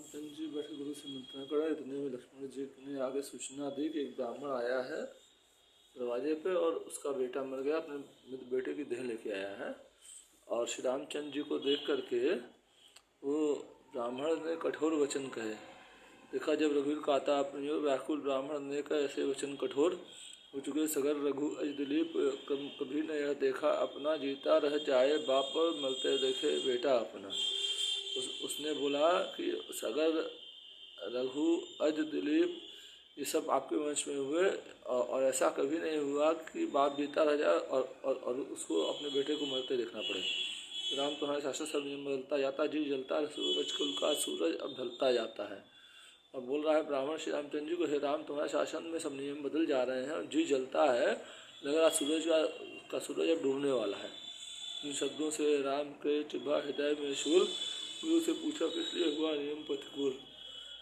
रामचंद्र जी बैठे गुरु से मंत्रणा करा। इतने में लक्ष्मण जी ने आगे सूचना दी कि एक ब्राह्मण आया है दरवाजे पे और उसका बेटा मर गया, अपने बेटे की देह लेके आया है। और श्री रामचंद्र जी को देख करके वो ब्राह्मण ने कठोर वचन कहे। देखा जब रघुवीर काता अपनी ओर व्याकुल ब्राह्मण ने कहा ऐसे वचन कठोर हो चुके सगर रघु अज दिलीप कभी न यह देखा अपना जीता रह जाए बाप और मरते देखे बेटा अपना। उसने बोला कि सगर रघु अज दिलीप ये सब आपके वंश में हुए और ऐसा कभी नहीं हुआ कि बाप जीता रह जाए और उसको अपने बेटे को मरते देखना पड़े। राम तुम्हारे शासन सब नियम बदलता जाता, जी जलता सूरज कुल का सूरज अब ढलता जाता है। और बोल रहा है ब्राह्मण श्री रामचंद्र जी को, हे राम तुम्हारे शासन में सब नियम बदल जा रहे हैं और जी जलता है, लग रहा सूरज का सूरज अब डूबने वाला है। इन शब्दों से राम के चिबा हृदय में शूल, गुरु से पूछा किस लिए हुआ नियम प्रतिकूल।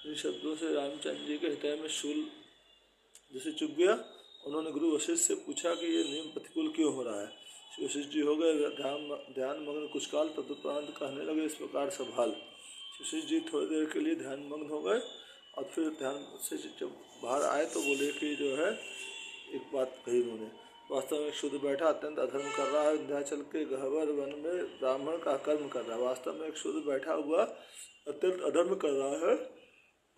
इन शब्दों से रामचंद्र जी के हृदय में शूल जैसे चुभ गया। उन्होंने गुरु वशिष्ठ से पूछा कि ये नियम प्रतिकूल क्यों हो रहा है। वशिष्ठ जी हो गए ध्यान मग्न कुछ काल, तदुपरांत कहने लगे इस प्रकार संभाल। वशिष्ठ जी थोड़ी देर के लिए ध्यान मग्न हो गए और फिर ध्यान से जब बाहर आए तो बोले कि जो है एक बात कही उन्होंने, वास्तव में शुद्ध बैठा अत्यंत अधर्म कर रहा है, विंध्याचल के गहवर वन में ब्राह्मण का कर्म कर रहा है। वास्तव में एक शुद्ध बैठा हुआ अत्यंत अधर्म कर रहा है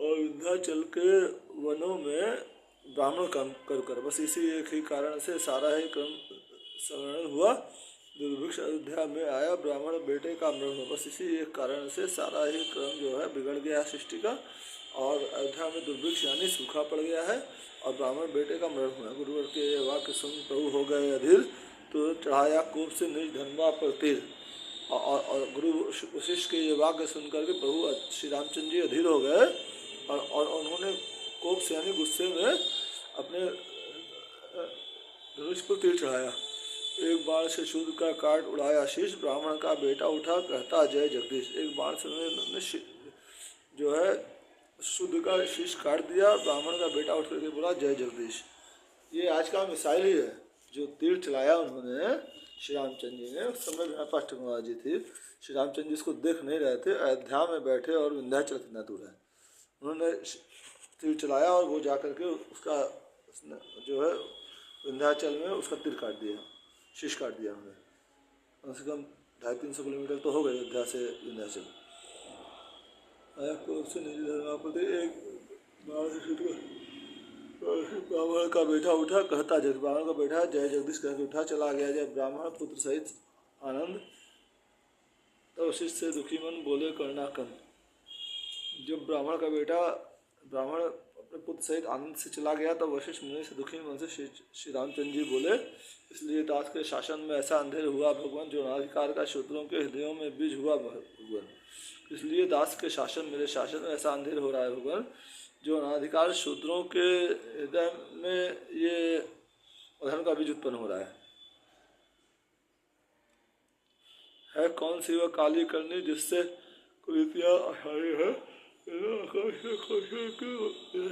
और विंध्याचल के वनों में ब्राह्मण कर्म कर बस इसी एक ही कारण से सारा ही क्रम स्मरण हुआ। दुर्भिक्ष अयोध्या में आया ब्राह्मण बेटे का मरण हुआ, बस इसी एक कारण से सारा ही क्रम जो है बिगड़ गया सृष्टि का और अयोध्या में दुर्भिक्ष यानी सूखा पड़ गया है और ब्राह्मण बेटे का मरण हुआ। गुरुवर के वाक्य सुन प्रभु हो गए अधीर, तो चढ़ाया कोप से निज धनवा पर तीर। और गुरु वशिष्ठ के ये वाक्य सुन करके प्रभु श्री रामचंद्र जी अधीर हो गए और उन्होंने कोप से यानी गुस्से में अपने धनुष पर तीर चढ़ाया। एक बाण से शुद्ध का काट उड़ाया शीश, ब्राह्मण का बेटा उठा कहता जय जगदीश। एक बाण से उन्होंने जो है शुद्ध का शीश काट दिया, ब्राह्मण का बेटा उठ करके बोला जय जगदीश। ये आज का मिसाइल ही है जो तीर चलाया उन्होंने श्री रामचंद्र जी ने। उस समय मेरे पास टेक्नोलॉजी थी, श्री रामचंद्र जी इसको देख नहीं रहे थे, अयोध्या में बैठे और विंध्याचल कितना दूर है। उन्होंने तीर चलाया और वो जा करके उसका जो है विंध्याचल में उसका तीर काट दिया, शीश काट दिया उन्होंने। कम से कम 250-300 किलोमीटर तो हो गए अयोध्या से विंध्याचल। एक ब्राह्मण का बेटा उठा कहता जय, ब्राह्मण का बेटा जय जगदीश कहकर उठा चला गया। जब ब्राह्मण पुत्र सहित आनंद तो वशिष्ठ से दुखी मन बोले करुणाकंद। जब ब्राह्मण का बेटा ब्राह्मण अपने पुत्र सहित आनंद से चला गया तो वशिष्ठ मुनि से दुखी मन से श्री रामचंद्र जी बोले, इसलिए दास के शासन में ऐसा अंधेर हुआ भगवान जो अनाधिकार का शूद्रों के हृदयों में बीज हुआ भगवान। इसलिए दास के शासन मेरे शासन में ऐसा अंधेर हो रहा है भगवान जो अनाधिकार शूद्रों के हृदय में ये अधर्म का बीज उत्पन्न हो रहा है कौन सी वह काली करनी जिससे कुरीतियाँ आशाई है,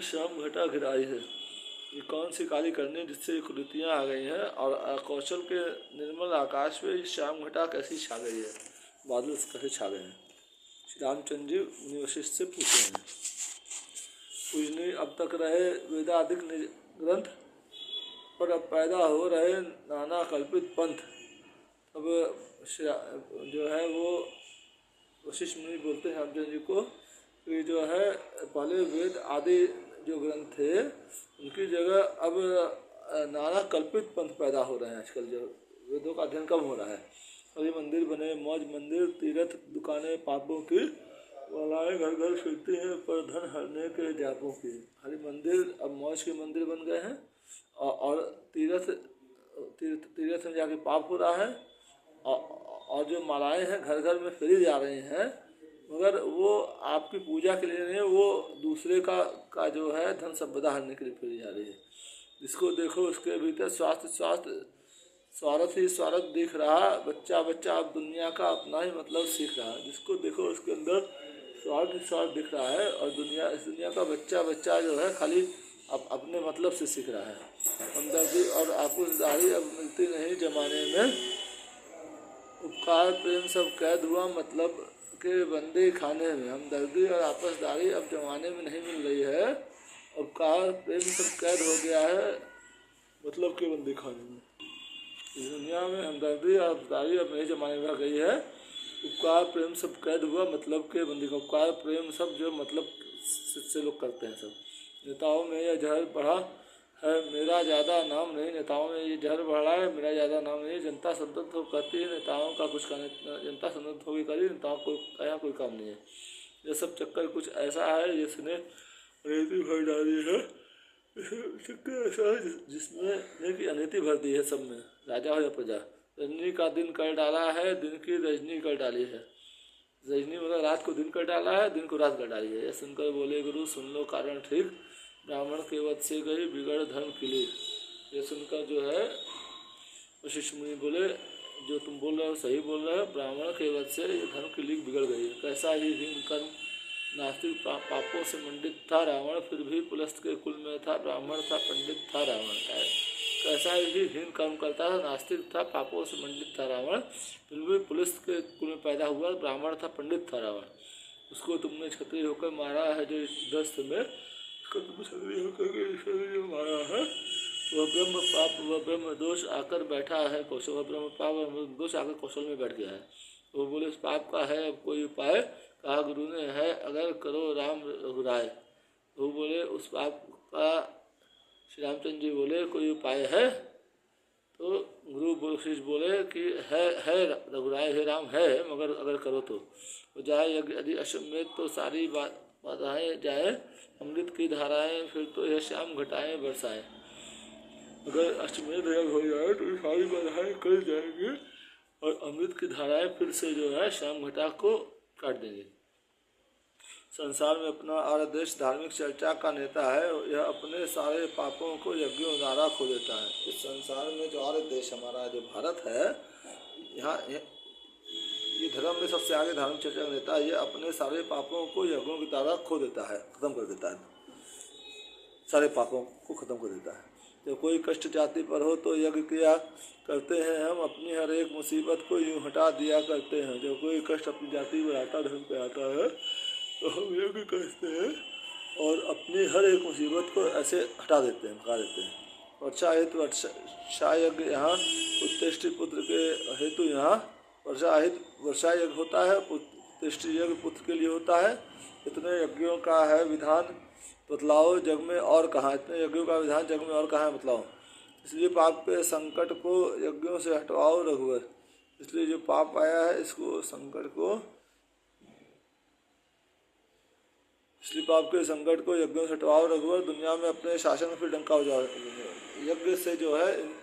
श्याम घटा घिराई है। ये कौन सी काली करनी जिससे कुरीतियाँ आ गई हैं और कौशल के निर्मल आकाश में श्याम घटा कैसी छा गई है, बादल कैसे छा गए हैं। श्री रामचंद्र जी मुनि वशिष्ठ से पूछे हैं, पूजनीय अब तक रहे वेदाधिक ग्रंथ पर अब पैदा हो रहे नाना कल्पित पंथ। अब जो है वो वशिष्ठ मुनि बोलते हैं रामचंद्र जी को कि जो है पहले वेद आदि जो ग्रंथ थे उनकी जगह अब नाना कल्पित पंथ पैदा हो रहे हैं। आजकल जो वेदों का अध्ययन कम हो रहा है, अभी मंदिर बने, मौज मंदिर, तीर्थ दुकानें पापों की, वालाएँ घर घर फिरती हैं पर धन हरने के जापों की। खाली मंदिर अब मौज के मंदिर बन गए हैं और तीर्थ में जाके पाप हो रहा है और जो मालाएँ हैं घर घर में फिरी जा रही हैं, मगर वो आपकी पूजा के लिए नहीं, वो दूसरे का जो है धन संपदा हरने के लिए फिरी जा रही है। जिसको देखो उसके भीतर स्वार्थ ही स्वार्थ दिख रहा, बच्चा अब दुनिया का अपना ही मतलब सीख रहा है। जिसको देखो उसके अंदर स्वार्थ दिख रहा है और इस दुनिया का बच्चा जो है खाली अपने मतलब से सीख रहा है। हमदर्दी और आपुसदारी अब मिलती नहीं जमाने में, उपकार प्रेम सब कैद हुआ मतलब के बंदी खाने में हमदर्दी और आपसदारी अब जमाने में नहीं मिल रही है, उपकार प्रेम सब कैद हो गया है मतलब के बंदी खाने में। इस दुनिया में हमदर्दी और आपसदारी अब नए जमाने में आ गई है, उपकार प्रेम सब कैद हुआ मतलब के बंदी का। उपकार प्रेम सब जो मतलब से लोग करते हैं सब। नेताओं में यह जहर बढ़ा है मेरा ज़्यादा नाम नहीं, नेताओं में ये जहर बढ़ा है मेरा ज़्यादा नाम नहीं। जनता संतुष्ट हो कहती है नेताओं का कुछ करने, जनता संतुष्ट होगी करी नेताओं को यहाँ कोई काम नहीं है। ये सब चक्कर कुछ ऐसा है जिसने अनैति भर डाली है, चक्कर ऐसा है जिसमें कि अनैति भर दी है सब में, राजा हो या प्रजा। रजनी का दिन कर डाला है, दिन की रजनी कर डाली है। रजनी मतलब रात को दिन कर डाला है, दिन को रात कर डाली है। यह सुनकर बोले गुरु सुन लो कारण ठीक, ब्राह्मण के वध से गई बिगड़ धर्म किली। ये सुनकर जो है वशिष्ठ मुनि बोले जो तुम बोल रहे हो सही बोल रहे हो, ब्राह्मण के वध से ये धर्म की लीक बिगड़ गई है। कैसा ही हीन कर्म नास्तिक पापों से मंडित था रावण, फिर भी पुलस्त के कुल में था, ब्राह्मण था पंडित था रावण। कैसा ही हीन कर्म करता था, नास्तिक था, पापों से मंडित था रावण, फिर भी पुलस्त के कुल में पैदा हुआ, ब्राह्मण था पंडित था रावण। उसको तुमने क्षत्रिय होकर मारा है जो इस दस्त में, उसको तुम क्षत्रिय होकर जो मारा है वह ब्रह्म पाप वह ब्रह्म दोष आकर बैठा है कौशल, वह ब्रह्म पाप वह दोष आकर कौशल में बैठ गया है। वो बोले इस पाप का है अब कोई उपाय, कहा गुरु ने है अगर करो राम रघुराय। वो बोले उस पाप का श्री रामचंद्र जी बोले कोई उपाय है, तो गुरु वशिष्ठ बोले कि है रघुराय है राम है मगर अगर करो तो जाए यदि अश्वमेध तो सारी बाधाएं जाए, अमृत की धाराएं फिर तो यह श्याम घटाएं बरसाएं। अगर अश्वमेध यज्ञ हो जाए तो सारी बाधाएं कट जाएंगी और अमृत की धाराएं फिर से जो है श्याम घटा को काट देंगे। संसार में अपना आर्य देश धार्मिक चर्चा का नेता है, यह अपने सारे पापों को यज्ञों द्वारा खो देता है। इस संसार में जो आर्य देश हमारा जो भारत है, यहाँ ये धर्म में सबसे आगे धार्मिक चर्चा का नेता है। ये अपने सारे पापों को यज्ञों के द्वारा खो देता है, खत्म कर देता है, सारे पापों को खत्म कर देता है। जब कोई कष्ट जाति पर हो तो यज्ञ किया करते हैं हम, अपनी हर एक मुसीबत को यूँ हटा दिया करते हैं। जब कोई कष्ट अपनी जाति पर आता धर्म पे आता है तो हम यज्ञ करते हैं और अपनी हर एक मुसीबत को ऐसे हटा देते हैं, भगा देते हैं। वर्षा हेतु वर्षा यज्ञ यहाँ उत्तिष्ठ पुत्र के हेतु यहाँ वर्षा यज्ञ होता है, उत्तिष्ठ यज्ञ पुत्र के लिए होता है। इतने यज्ञों का है विधान बतलाओ जग में और कहाँ, इतने यज्ञों का विधान जग में और कहाँ है बतलाओ। इसलिए पाप के संकट को यज्ञों से हटवाओ रघुवर, इसलिए जो पाप आया है इसको संकट को, इसलिए पाप के संकट को यज्ञों से हटवाओ रघुवर, दुनिया में अपने शासन में फिर डंका हो जाओ। यज्ञ से जो है इन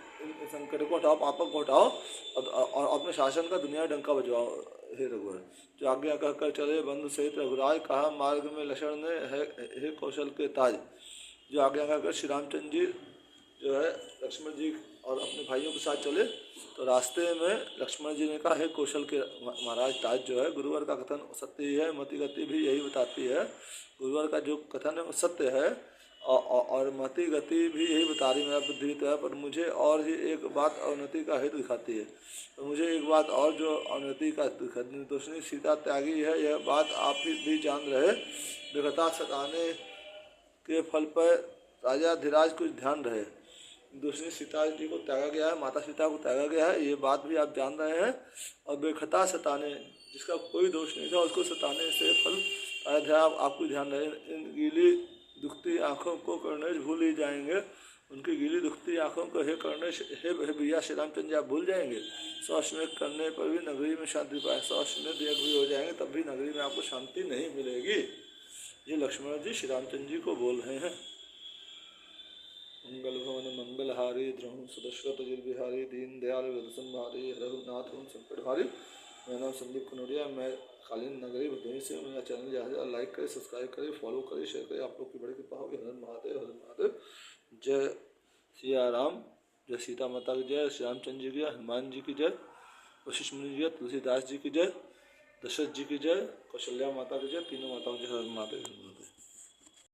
संकट को हटाओ, पापों को हटाओ और अपने शासन का दुनिया में डंका बजवाओ हे रघुवर। जो आज्ञा कहकर चले बंधु सहित रघुराज, कहा मार्ग में लक्ष्मण ने है हे कौशल के ताज। जो आज्ञा कहकर श्री रामचंद्र जी जो है लक्ष्मण जी और अपने भाइयों के साथ चले तो रास्ते में लक्ष्मण जी ने कहा हे कौशल के महाराज ताज जो है। गुरुवर का कथन सत्य ही है, मति गति भी यही बताती है। गुरुवर का जो कथन है वो सत्य है और मति गति भी यही बता रही मेरा बुद्धि तो है, पर मुझे और ही एक बात अवनति का हेतु दिखाती है। तो मुझे एक बात और जो अवनति का निर्दोषिनी सीता त्यागी है, यह बात आप भी जान रहे। विगता सताने के फल पर राजा धीराज कुछ ध्यान रहे। दूसरी सीता जी को त्यागा गया है, माता सीता को त्यागा गया है, ये बात भी आप जान रहे हैं। और बेखता सताने जिसका कोई दोष नहीं था उसको सताने से फल अयोध्या आपको ध्यान रहे। इन गीली दुखती आँखों को कर्णेश भूल ही जाएंगे, उनकी गीली दुखती आँखों को हे कर्णेश हे भैया श्री रामचंद्र जी आप भूल जाएंगे। 100 अश्वमेध करने पर भी नगरी में शांति पाए, 100 अश्वमेध यज्ञ भी हो जाएंगे तब भी नगरी में आपको शांति नहीं मिलेगी। ये लक्ष्मण जी श्री रामचंद्र जी को बोल रहे हैं। मंगल भवन मंगलहारी द्रोण सदश्रत जिल बिहारी दीन दयाल संभारी रघुनाथ संकट भारी। मेरा नाम संदीप कनौरिया, मैं कालीन नगरी भदोही से। मेरा चैनल जहाँ लाइक करें, सब्सक्राइब करें, फॉलो करें, शेयर करें। आप लोग की बड़ी कृपा होगी। हर महादेव, हर महादेव। जय सिया राम, जय सीता माता की जय, श्री रामचंद्र जी की जय, हनुमान जी की जय, वशिष्ठ मुनि जी की जय, तुलसीदास जी की जय, दशरथ जी की जय, कौशल्या माता की जय, तीनों माताओं की हर महादेव।